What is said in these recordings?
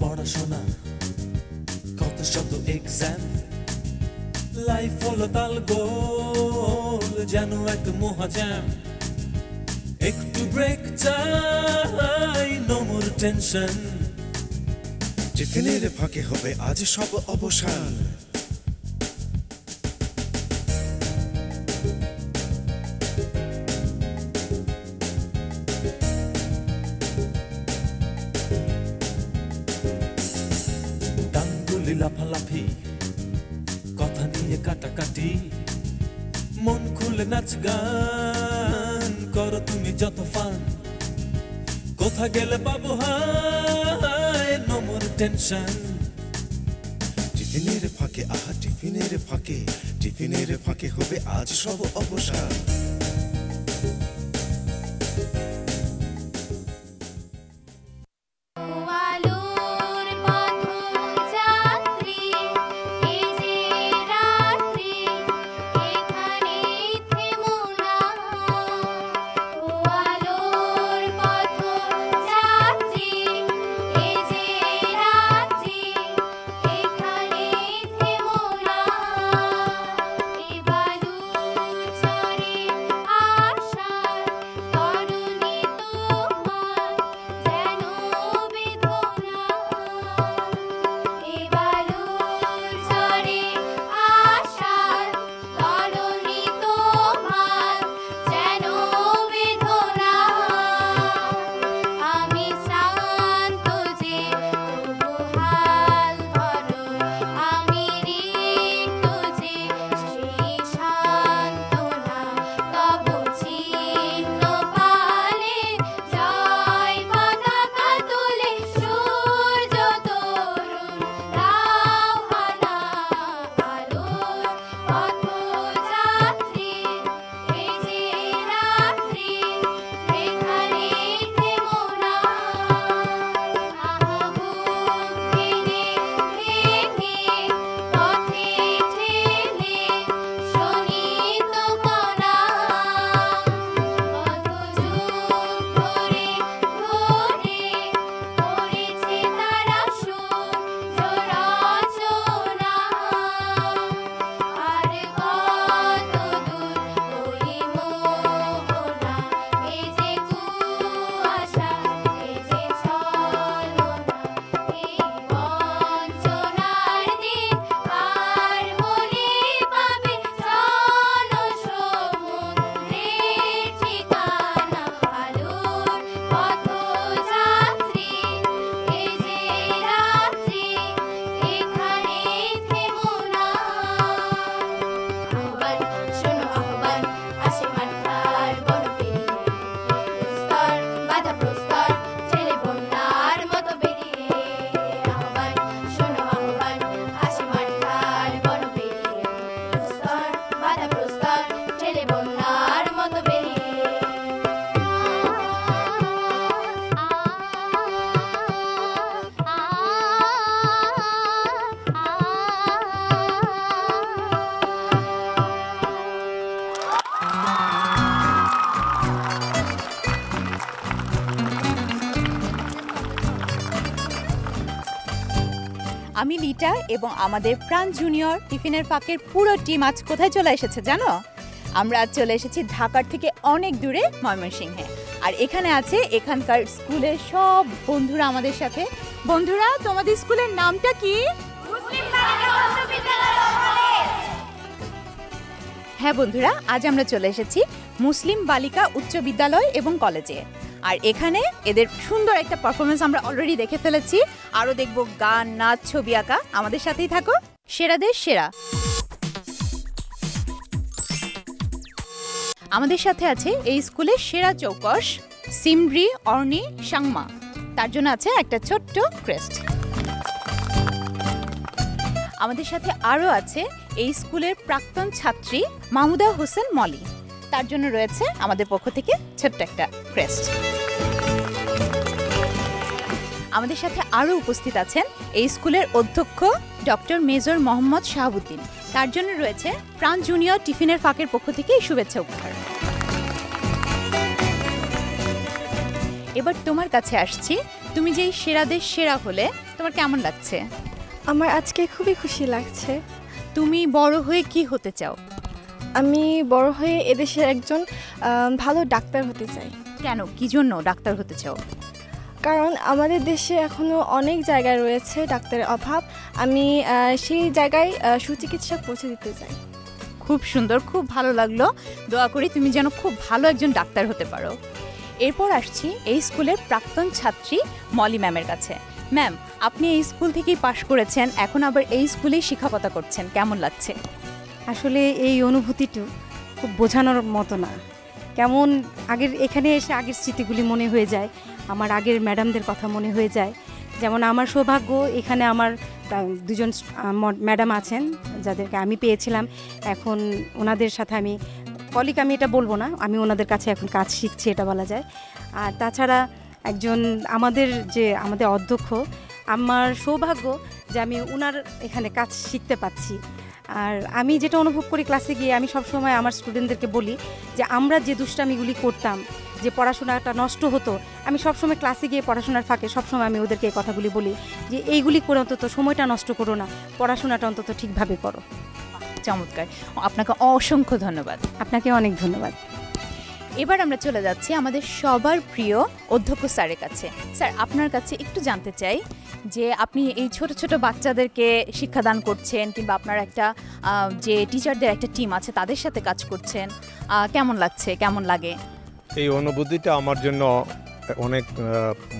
পড়াশোনা কত শত এক্সাম লাইফ হলো তাল গোল যেন এক মহাজাম একটু ব্রেক চাই নো মোর টেনশন টিফিনের ফাঁকে হবে আজ সব অবসান ডাঙ্গুলি লাফালাফি কথা নিয়ে কাটাকাটি মন খুলে নাচ গান করো তুমি যত ফান কোথা গেলে পাবো হায় নো মোর টেনশন টিফিনের ফাঁকে আহা টিফিনের ফাঁকে হবে আজ সব অবসান আমি লিটা এবং আমাদের প্রাণ জুনিয়র টিফিনের ফাঁকের পুরো টিম আজ কোথায় চলে এসেছে জানো? আমরা আজ চলে এসেছি ঢাকার থেকে অনেক দূরে ময়মনসিংহে। আর এখানে আছে এখানকার স্কুলের সব বন্ধুরা আমাদের সাথে। বন্ধুরা, তোমাদের স্কুলের নামটা কি? হ্যাঁ বন্ধুরা, আজ আমরা চলে এসেছি মুসলিম বালিকা উচ্চ বিদ্যালয় এবং কলেজে। আর এখানে এদের সুন্দর একটা পারফরমেন্স আমরা অলরেডি দেখে ফেলেছি। আরও দেখব গান, নাচ, ছবি আঁকা। আমাদের সাথেই থাকো। সেরাদের সেরা। আমাদের সাথে আছে এই স্কুলের সেরা চৌকস সিমরি অর্নি সাংমা। তার জন্য আছে একটা ছোট্ট ক্রেস্ট। আমাদের সাথে আরও আছে এই স্কুলের প্রাক্তন ছাত্রী মাহমুদা হোসেন মলি। তার জন্য রয়েছে আমাদের পক্ষ থেকে ছোট্ট একটা ক্রেস্ট। আমাদের সাথে আরও উপস্থিত আছেন এই স্কুলের অধ্যক্ষ ডক্টর মেজর মোহাম্মদ শাহাবুদ্দিন। তার জন্য রয়েছে প্রাণ জুনিয়র টিফিনের ফাঁকের পক্ষ থেকে এই শুভেচ্ছা উপহার। এবার তোমার কাছে আসছি, তুমি যেই সেরাদের সেরা হলে তোমার কেমন লাগছে? আমার আজকে খুবই খুশি লাগছে। তুমি বড় হয়ে কি হতে চাও? আমি বড় হয়ে এদেশের একজন ভালো ডাক্তার হতে চাই। কেন, কি জন্য ডাক্তার হতে চাও? কারণ আমাদের দেশে এখনও অনেক জায়গায় রয়েছে ডাক্তারের অভাব। আমি সেই জায়গায় সুচিকিৎসা পৌঁছে দিতে চাই। খুব সুন্দর, খুব ভালো লাগলো। দোয়া করি তুমি যেন খুব ভালো একজন ডাক্তার হতে পারো। এরপর আসছি এই স্কুলের প্রাক্তন ছাত্রী মলি ম্যামের কাছে। ম্যাম, আপনি এই স্কুল থেকেই পাশ করেছেন, এখন আবার এই স্কুলেই শিক্ষকতা করছেন, কেমন লাগছে? আসলে এই অনুভূতিটা খুব বোঝানোর মতো না। কেমন আগের এখানে এসে আগের স্মৃতিগুলি মনে হয়ে যায়, আমার আগের ম্যাডামদের কথা মনে হয়ে যায়। যেমন আমার সৌভাগ্য, এখানে আমার দুজন ম্যাডাম আছেন যাদেরকে আমি পেয়েছিলাম। এখন ওনাদের সাথে আমি কলিগ, আমি এটা বলবো না, আমি ওনাদের কাছে এখন কাজ শিখছি, এটা বলা যায়। আর তাছাড়া একজন আমাদের অধ্যক্ষ, আমার সৌভাগ্য যে আমি ওনার এখানে কাজ শিখতে পাচ্ছি। আর আমি যেটা অনুভব করি ক্লাসে গিয়ে, আমি সবসময় আমার স্টুডেন্টদেরকে বলি যে আমরা যে দুষ্টামিগুলি করতাম, যে পড়াশোনাটা নষ্ট হতো, আমি সবসময় ক্লাসে গিয়ে পড়াশোনার ফাঁকে সবসময় আমি ওদেরকে এই কথাগুলি বলি যে এইগুলি করে অন্তত সময়টা নষ্ট করো না, পড়াশোনাটা অন্তত ঠিকভাবে করো। চমৎকার, আপনাকে অসংখ্য ধন্যবাদ। আপনাকে অনেক ধন্যবাদ। এবার আমরা চলে যাচ্ছি আমাদের সবার প্রিয় অধ্যক্ষ স্যারের কাছে। স্যার, আপনার কাছে একটু জানতে চাই যে আপনি এই ছোট ছোট বাচ্চাদেরকে শিক্ষাদান করছেন, কিংবা আপনার একটা যে টিচারদের একটা টিম আছে তাদের সাথে কাজ করছেন, কেমন লাগছে, কেমন লাগে? এই অনুভূতিটা আমার জন্য অনেক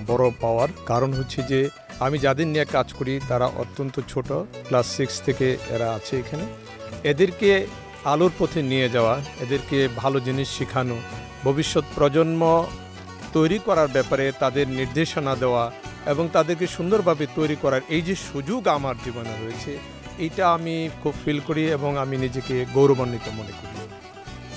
বড় পাওয়ার। কারণ হচ্ছে যে আমি যাদের নিয়ে কাজ করি তারা অত্যন্ত ছোট, ক্লাস 6 থেকে এরা আছে এখানে। এদেরকে আলোর পথে নিয়ে যাওয়া, এদেরকে ভালো জিনিস শেখানো, ভবিষ্যৎ প্রজন্ম তৈরি করার ব্যাপারে তাদের নির্দেশনা দেওয়া এবং তাদেরকে সুন্দরভাবে তৈরি করার এই যে সুযোগ আমার জীবনে রয়েছে, এইটা আমি খুব ফিল করি এবং আমি নিজেকে গৌরবান্বিত মনে করি।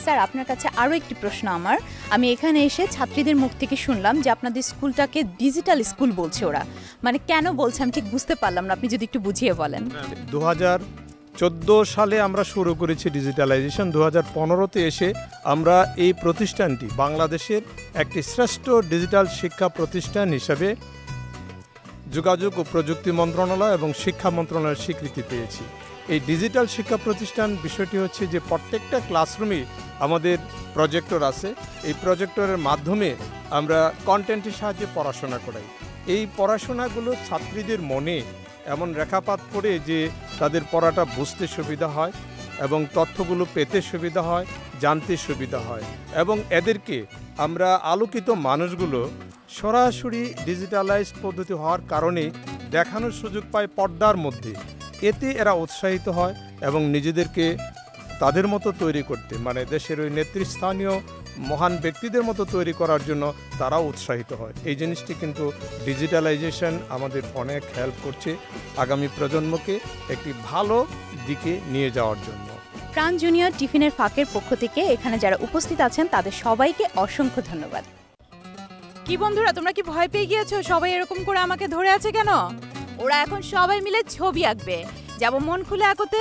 স্যার, আপনার কাছে আরও একটি প্রশ্ন আমার। আমি এখানে এসে ছাত্রীদের মুখ থেকে শুনলাম যে আপনাদের স্কুলটাকে ডিজিটাল স্কুল বলছে ওরা, মানে কেন বলছে আমি ঠিক বুঝতে পারলাম না, আপনি যদি একটু বুঝিয়ে বলেন। 2014 সালে আমরা শুরু করেছি ডিজিটালাইজেশন। 2015-তে এসে আমরা এই প্রতিষ্ঠানটি বাংলাদেশের একটি শ্রেষ্ঠ ডিজিটাল শিক্ষা প্রতিষ্ঠান হিসেবে যোগাযোগ ও প্রযুক্তি মন্ত্রণালয় এবং শিক্ষা মন্ত্রণালয়ের স্বীকৃতি পেয়েছি। এই ডিজিটাল শিক্ষা প্রতিষ্ঠান বিষয়টি হচ্ছে যে প্রত্যেকটা ক্লাসরুমে আমাদের প্রজেক্টর আছে। এই প্রজেক্টরের মাধ্যমে আমরা কন্টেন্টের সাহায্যে পড়াশোনা করাই। এই পড়াশোনাগুলো ছাত্রীদের মনে এমন রেখাপাত করে যে তাদের পড়াটা বুঝতে সুবিধা হয় এবং তথ্যগুলো পেতে সুবিধা হয়, জানতে সুবিধা হয়। এবং এদেরকে আমরা আলোকিত মানুষগুলো সরাসরি ডিজিটালাইজড পদ্ধতি হওয়ার কারণে দেখানোর সুযোগ পায় পর্দার মধ্যে। এতে এরা উৎসাহিত হয় এবং নিজেদেরকে তাদের মতো তৈরি করতে, মানে দেশের ওই নেতৃস্থানীয় মহান ব্যক্তিদের মতো তৈরি করার জন্য তারাও উৎসাহিত হয়। এই জিনিসটি কিন্তু ডিজিটালাইজেশন আমাদের অনেক হেল্প করছে আগামী প্রজন্মকে একটি ভালো দিকে নিয়ে যাওয়ার জন্য। প্রাণ জুনিয়র টিফিনের ফাঁকের পক্ষ থেকে এখানে যারা উপস্থিত আছেন তাদের সবাইকে অসংখ্য ধন্যবাদ। কি বন্ধুরা, তোমরা কি ভয় পেয়ে গিয়েছো? সবাই এরকম করে আমাকে ধরে আছে কেন? ওরা এখন সবাই মিলে ছবি আঁকবে। যাব মন খুলে আঁকতে।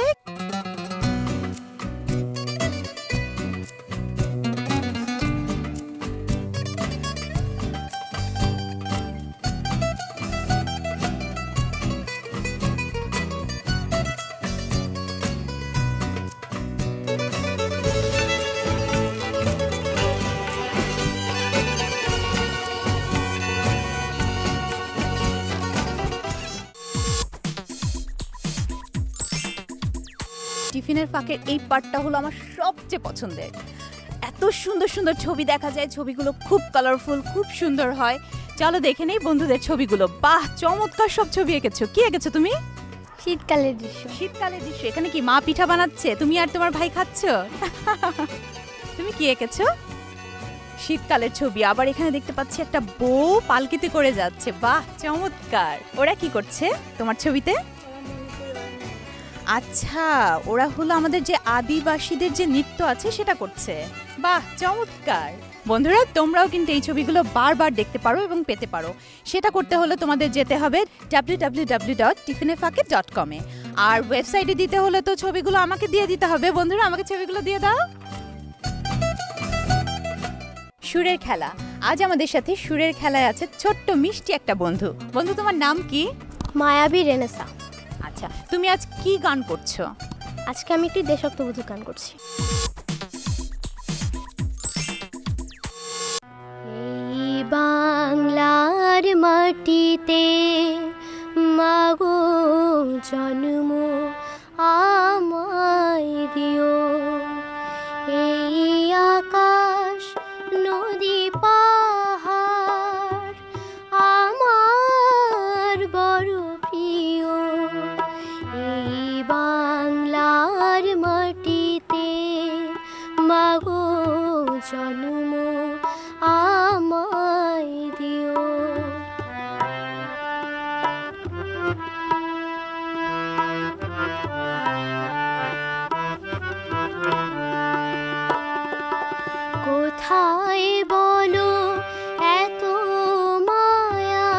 টিফিনের ফাঁকের এই পার্টটা হলো আমার সবচেয়ে পছন্দের। এত সুন্দর সুন্দর ছবি দেখা যায়, ছবিগুলো খুব কালারফুল, খুব সুন্দর হয়। চলো দেখে নেই বন্ধুদের ছবিগুলো। বাহ, চমৎকার সব ছবি এঁকেছো। কি এঁকেছো তুমি? শীতকালের দৃশ্য। শীতকালের দৃশ্য। এখানে কি মা পিঠা বানাচ্ছে, তুমি আর তোমার ভাই খাচ্ছো? তুমি কি এঁকেছো? শীতকালের ছবি। আবার এখানে দেখতে পাচ্ছি একটা বউ পালকিতে করে যাচ্ছে। বাহ, চমৎকার। ওরা কি করছে তোমার ছবিতে? আচ্ছা, ওরা হলো আমাদের যে আদিবাসীদের যে নৃত্য আছে সেটা করছে। বাহ, চমৎকার। বন্ধুরা, তোমরাও কিন্তু এই ছবিগুলো বারবার দেখতে পারো এবং পেতে পারো। সেটা করতে হলে তোমাদের যেতে হবে www.tiffinefake.com এ। আর ওয়েবসাইটে দিতে হলে তো ছবিগুলো আমাকে দিয়ে দিতে হবে। বন্ধুরা, আমাকে ছবিগুলো দিয়ে দাও। সুরের খেলা। আজ আমাদের সাথে সুরের খেলায় আছে ছোট্ট মিষ্টি একটা বন্ধু। বন্ধু, তোমার নাম কি? মায়াবী রেনেসা। আচ্ছা, তুমি আজ কি গান করছো? আজকে আমি একটি দেশাত্মবোধক গান করছি। এই বাংলার মাটিতে মাগো জন্ম আমায় দিও, এই আকাশ নদী পাহাড় আমার বড় প্রিয়, এই বাংলার মাটিতে মাগো জন্ম আমায় দিও। কোথায় বলো এত মায়া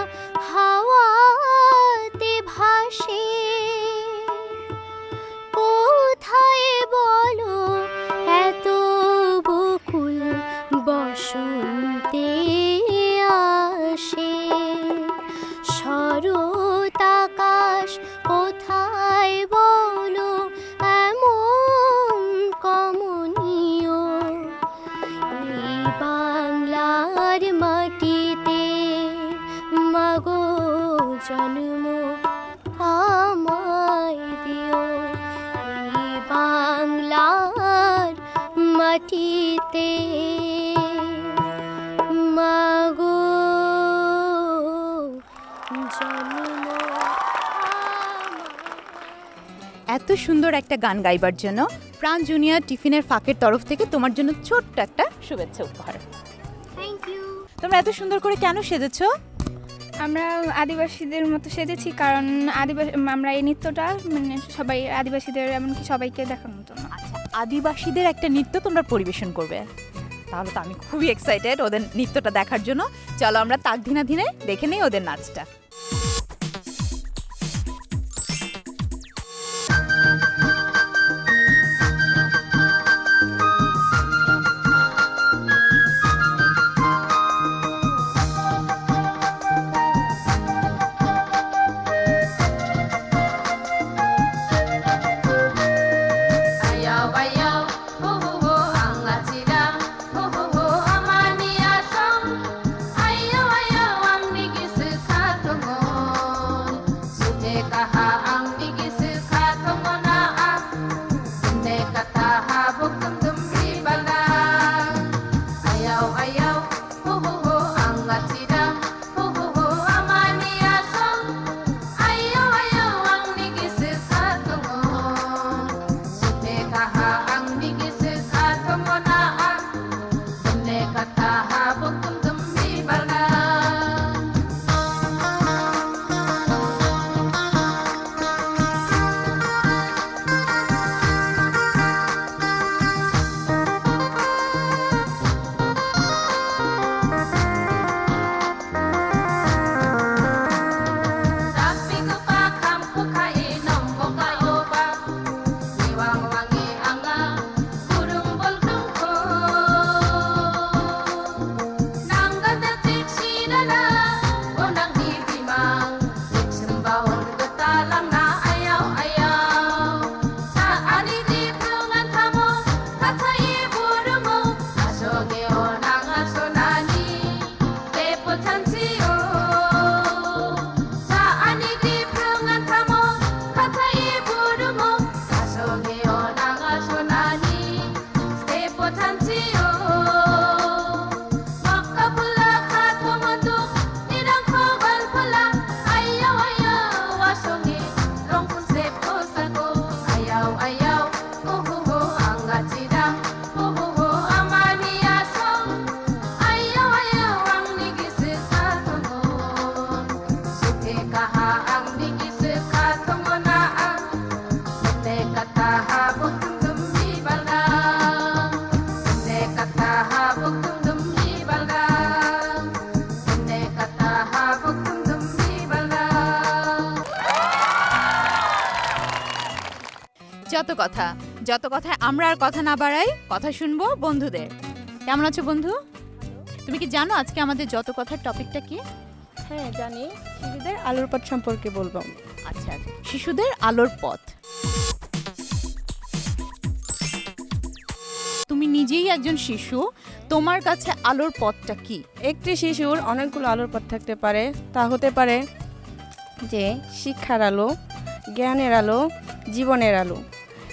হাওয়াতে ভাসে, কোথায় বলো এত বকুল বসন্তে আসে, শরৎ আকাশ কোথায় বলো এমন কমনীয়, এই বাংলার মাটিতে মাগো জন্ম আমায় দিও, এই বাংলার মাটিতে মাগো জন্ম এত সুন্দর একটা গান গাইবার জন্য প্রাণ জুনিয়র টিফিনের ফাঁকের তরফ থেকে তোমার জন্য ছোট্ট একটা শুভেচ্ছা উপহার। Thank you. তোমরা এত সুন্দর করে কেন সেজেছো? আমরা আদিবাসীদের মতো সেজেছি, কারণ আমরা এই নৃত্যটা মানে সবাই আদিবাসীদের এমনকি সবাইকে দেখানোর জন্য। আচ্ছা, আদিবাসীদের একটা নৃত্য তোমরা পরিবেশন করবে, তাহলে তো আমি খুবই এক্সাইটেড ওদের নৃত্যটা দেখার জন্য। চলো আমরা তাক ধিনা ধিনে দেখে নেই ওদের নাচটা। যত কথায় আমরা আর কথা না বাড়াই, কথা শুনবো বন্ধুদের। কেমন আছো বন্ধু? তুমি কি জানো আজকে আমাদের যত কথার টপিকটা কি? হ্যাঁ জানি, শিশুদের আলোর পথ সম্পর্কে বলবো। আচ্ছা, শিশুদের আলোর পথ। তুমি নিজেই একজন শিশু, তোমার কাছে আলোর পথটা কি? একটি শিশুর অনেকগুলো আলোর পথ থাকতে পারে। তা হতে পারে যে শিক্ষার আলো, জ্ঞানের আলো, জীবনের আলো।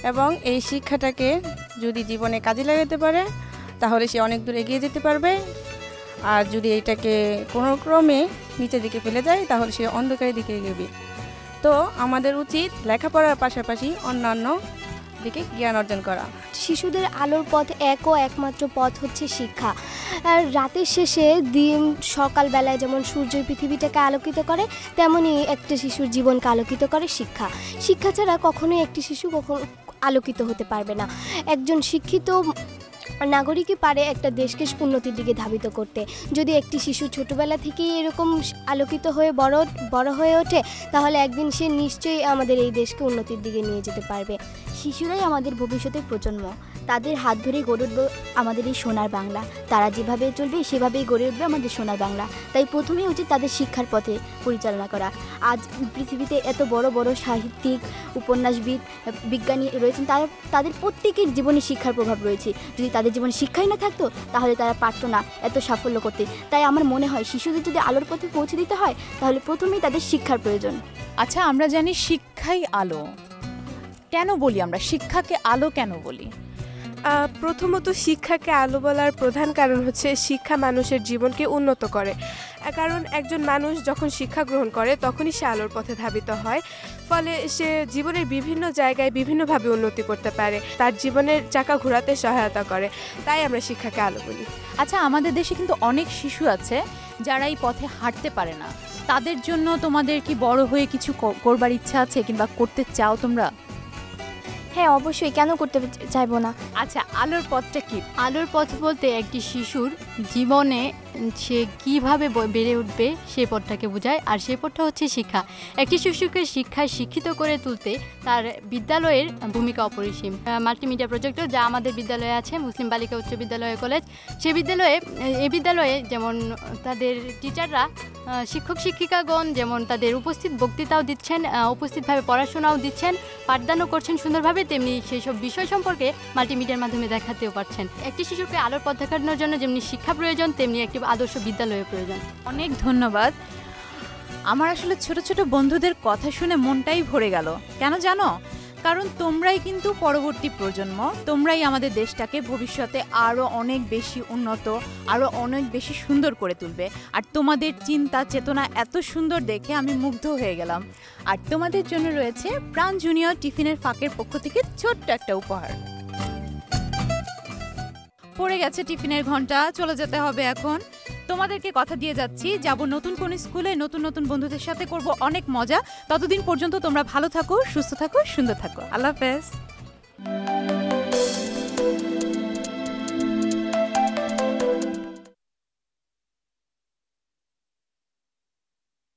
এবং এই শিক্ষাটাকে যদি জীবনে কাজে লাগাতে পারে তাহলে সে অনেক দূর এগিয়ে যেতে পারবে। আর যদি এটাকে কোনো ক্রমে নিচের দিকে ফেলে যায় তাহলে সে অন্ধকারের দিকে এগোবে। তো আমাদের উচিত লেখাপড়ার পাশাপাশি অন্যান্য দিকে জ্ঞান অর্জন করা। শিশুদের আলোর পথ একমাত্র পথ হচ্ছে শিক্ষা। আর রাতের শেষে দিন সকালবেলায় যেমন সূর্য পৃথিবীটাকে আলোকিত করে, তেমনি একটা শিশুর জীবনকে আলোকিত করে শিক্ষা। শিক্ষা ছাড়া কখনোই একটি শিশু কখনো আলোকিত হতে পারবে না। একজন শিক্ষিত নাগরিকই পারে একটা দেশকে উন্নতির দিকে ধাবিত করতে। যদি একটি শিশু ছোটবেলা থেকেই এরকম আলোকিত হয়ে বড় হয়ে ওঠে তাহলে একদিন সে নিশ্চয়ই আমাদের এই দেশকে উন্নতির দিকে নিয়ে যেতে পারবে। শিশুরাই আমাদের ভবিষ্যতের প্রজন্ম, তাদের হাত ধরেই গড়ে উঠবে আমাদের এই সোনার বাংলা। তারা যেভাবে চলবে সেভাবেই গড়ে উঠবে আমাদের সোনার বাংলা। তাই প্রথমেই উচিত তাদের শিক্ষার পথে পরিচালনা করা। আজ পৃথিবীতে এত বড় বড় সাহিত্যিক, উপন্যাসবিদ, বিজ্ঞানী রয়েছেন, তাদের প্রত্যেকের জীবনে শিক্ষার প্রভাব রয়েছে। যদি তাদের জীবনে শিক্ষাই না থাকতো তাহলে তারা পারতো না এত সাফল্য করতে। তাই আমার মনে হয় শিশুদের যদি আলোর পথে পৌঁছে দিতে হয় তাহলে প্রথমেই তাদের শিক্ষার প্রয়োজন। আচ্ছা, আমরা জানি শিক্ষাই আলো। কেন বলি আমরা শিক্ষাকে আলো কেন বলি? প্রথমত শিক্ষাকে আলো বলার প্রধান কারণ হচ্ছে শিক্ষা মানুষের জীবনকে উন্নত করে। কারণ একজন মানুষ যখন শিক্ষা গ্রহণ করে তখনই সে আলোর পথে ধাবিত হয়। ফলে সে জীবনের বিভিন্ন জায়গায় বিভিন্নভাবে উন্নতি করতে পারে, তার জীবনের চাকা ঘোরাতে সহায়তা করে। তাই আমরা শিক্ষাকে আলো বলি। আচ্ছা, আমাদের দেশে কিন্তু অনেক শিশু আছে যারা এই পথে হাঁটতে পারে না। তাদের জন্য তোমাদের কি বড় হয়ে কিছু করবার ইচ্ছা আছে কিংবা করতে চাও তোমরা? হ্যাঁ, অবশ্যই, কেন করতে চাইবো না। আচ্ছা, আলোর পথটা কি? আলোর পথ বলতে একটি শিশুর জীবনে সে কিভাবে বেড়ে উঠবে সেই পথটাকে বোঝায়। আর সেই পথটা হচ্ছে শিক্ষা। একটি শিশুকে শিক্ষায় শিক্ষিত করে তুলতে তার বিদ্যালয়ের ভূমিকা অপরিসীম। মাল্টিমিডিয়া প্রজেক্টর যা আমাদের বিদ্যালয়ে আছে, মুসলিম বালিকা উচ্চ বিদ্যালয় কলেজ, এই বিদ্যালয়ে যেমন তাদের টিচাররা, শিক্ষক শিক্ষিকাগণ যেমন তাদের উপস্থিত বক্তৃতাও দিচ্ছেন, উপস্থিতভাবে পড়াশোনাও দিচ্ছেন, পাঠদানও করছেন সুন্দরভাবে, তেমনি সেই সব বিষয় সম্পর্কে মাল্টিমিডিয়ার মাধ্যমে দেখাতেও পারছেন। একটি শিশুকে আলোর পথ দেখানোর জন্য যেমনি শিক্ষা প্রয়োজন তেমনি একটি আদর্শ বিদ্যালয়ের প্রয়োজন। অনেক ধন্যবাদ। আমার আসলে ছোট ছোট বন্ধুদের কথা শুনে মনটাই ভরে গেল। কেন জানো? কারণ তোমরাই কিন্তু পরবর্তী প্রজন্ম, তোমরাই আমাদের দেশটাকে ভবিষ্যতে আরও অনেক বেশি উন্নত, আরও অনেক বেশি সুন্দর করে তুলবে। আর তোমাদের চিন্তা চেতনা এত সুন্দর দেখে আমি মুগ্ধ হয়ে গেলাম। আর তোমাদের জন্য রয়েছে প্রাণ জুনিয়র টিফিনের ফাঁকের পক্ষ থেকে ছোট্ট একটা উপহার। পড়ে গেছে টিফিনের ঘন্টা, চলে যেতে হবে এখন। তোমাদেরকে কথা দিয়ে যাচ্ছি, যাব নতুন কোন স্কুলে, নতুন নতুন বন্ধুদের সাথে করব অনেক মজা। ততদিন পর্যন্ত তোমরা ভালো থাকো, সুস্থ থাকো, সুন্দর থাকো। আল্লাহ হাফেজ।